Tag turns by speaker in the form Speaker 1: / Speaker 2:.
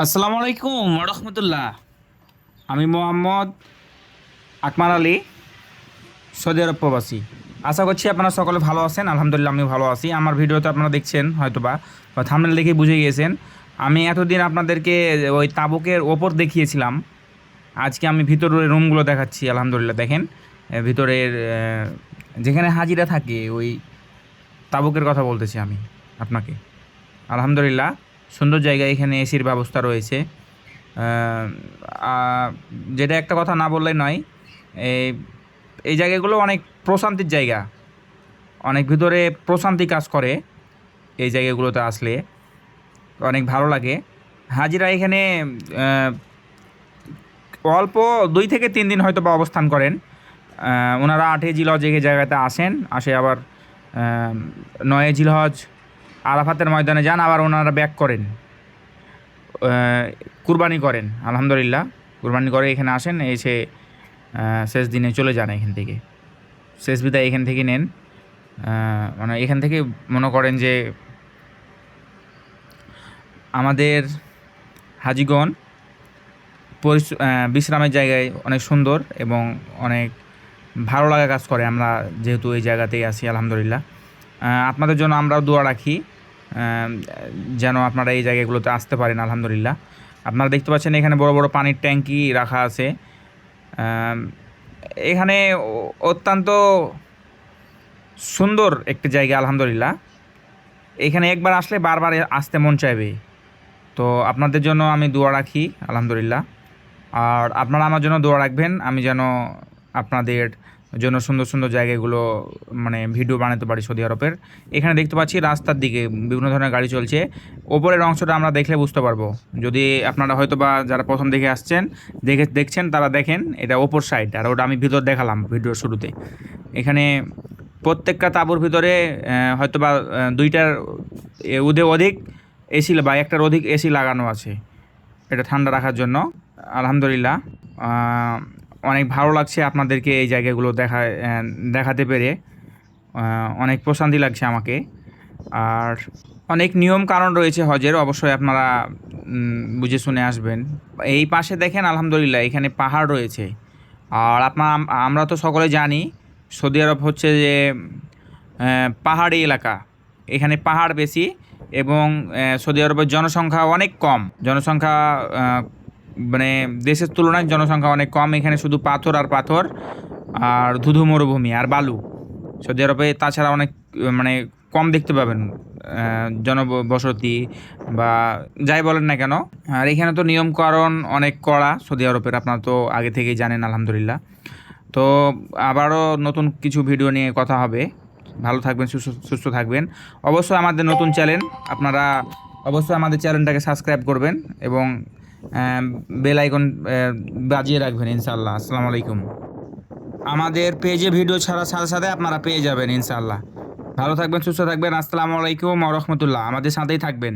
Speaker 1: আসসালামু আলাইকুম রহমতুল্লাহ। আমি মোহাম্মদ আকমার আলী, সৌদি আরব প্রবাসী। আশা করছি আপনারা সকলে ভালো আছেন। আলহামদুলিল্লাহ আমি ভালো আছি। আমার ভিডিওতে আপনারা দেখছেন হয়তোবা বা থাম্বনেল দেখে বুঝে গিয়েছেন। আমি এতদিন আপনাদেরকে ওই তাবুকের ওপর দেখিয়েছিলাম। আজকে আমি ভিতরের রুমগুলো দেখাচ্ছি। আলহামদুলিল্লাহ দেখেন, ভিতরের যেখানে হাজিরা থাকে ওই তাবুকের কথা বলতেছি আমি আপনাকে। আলহামদুলিল্লাহ সুন্দর জায়গা, এখানে এসির ব্যবস্থা রয়েছে। আহ, আহ, যেটা একটা কথা না বললে নয়, এই এই জায়গাগুলো অনেক প্রশান্তির জায়গা, অনেক ভিতরে প্রশান্তি কাজ করে। এই জায়গাগুলোতে আসলে অনেক ভালো লাগে। হাজিরা এখানে আহ, অল্প 2 থেকে 3 দিন হয়তো বা অবস্থান করেন। ওনারা 8 জিলহজ এই জায়গাতে আসেন, আসে আবার 9 জিলহজ আরাফাতের ময়দানে যান, আবার ওনারা ব্যাক করেন, কুরবানি করেন। আলহামদুলিল্লাহ কুরবানি করে এখানে আসেন, এসে শেষ দিনে চলে যান এখান থেকে, শেষ বিদায় এখান থেকে নেন। মানে এখান থেকে মনে করেন যে আমাদের হাজিগণ বিশ্রামের জায়গায় অনেক সুন্দর এবং অনেক ভালো লাগা কাজ করে। আমরা যেহেতু এই জায়গাতেই আছি আলহামদুলিল্লাহ, আপনাদের জন্য আমরাও দোয়া রাখি যেন আপনারা এই জায়গাগুলোতে আসতে পারেন। আলহামদুলিল্লাহ আপনারা দেখতে পাচ্ছেন এখানে বড় বড় পানির ট্যাঙ্কি রাখা আছে। আম, এখানে অত্যন্ত সুন্দর একটি জায়গা আলহামদুলিল্লাহ। এখানে একবার আসলে বারবার আসতে মন চাইবে। তো আপনাদের জন্য আমি দোয়া রাখি আলহামদুলিল্লাহ। আর আপনারা আমার জন্য দোয়া রাখবেন, আমি যেন আপনাদের জন্য সুন্দর সুন্দর জায়গাগুলো মানে ভিডিও বানাতে পারি সৌদি আরবের। এখানে দেখতে পাচ্ছি রাস্তার দিকে বিভিন্ন ধরনের গাড়ি চলছে। ওপরের অংশটা আমরা দেখলে বুঝতে পারবো। যদি আপনারা হয়তো বা যারা প্রথম দেখে আসছেন দেখছেন তারা দেখেন, এটা ওপর সাইড, আর ওটা আমি ভিতর দেখালাম ভিডিওর শুরুতে। এখানে প্রত্যেকটা তাঁবুর ভিতরে হয়তো বা 2টার অধিক এসি বা 1টার অধিক এসি লাগানো আছে, এটা ঠান্ডা রাখার জন্য। আলহামদুলিল্লাহ অনেক ভালো লাগছে আপনাদেরকে এই জায়গাগুলো দেখাতে পেরে। অনেক প্রশান্তি লাগছে আমাকে। আর অনেক নিয়ম কারণ রয়েছে হজের, অবশ্যই আপনারা বুঝে শুনে আসবেন। এই পাশে দেখেন আলহামদুলিল্লাহ এখানে পাহাড় রয়েছে। আর আমরা তো সকলে জানি সৌদি আরব হচ্ছে যে পাহাড়ি এলাকা, এখানে পাহাড় বেশি এবং সৌদি আরবের জনসংখ্যা অনেক কম। জনসংখ্যা মানে দেশের তুলনায় জনসংখ্যা অনেক কম। এখানে শুধু পাথর আর পাথর, আর ধুধু মরুভূমি আর বালু। সৌদি আরবে তাছাড়া অনেক মানে কম দেখতে পাবেন জনবসতি বা যাই বলেন না কেন। আর এখানে তো নিয়মকানুন অনেক কড়া সৌদি আরবের, আপনারা তো আগে থেকেই জানেন আলহামদুলিল্লাহ। তো আবারও নতুন কিছু ভিডিও নিয়ে কথা হবে। ভালো থাকবেন, সুস্থ থাকবেন। অবশ্যই আমাদের নতুন চ্যানেল, আপনারা অবশ্যই আমাদের চ্যানেলটাকে সাবস্ক্রাইব করবেন এবং বেল আইকন বাজিয়ে রাখবেন ইনশাআল্লাহ। আসসালামু আলাইকুম। আমাদের পেজে ভিডিও ছাড়ার সাথে সাথে আপনারা পেয়ে যাবেন ইনশাআল্লাহ। ভালো থাকবেন, সুস্থ থাকবেন। আসসালামু আলাইকুম ওয়া রাহমাতুল্লাহ। আমাদের সাথেই থাকবেন।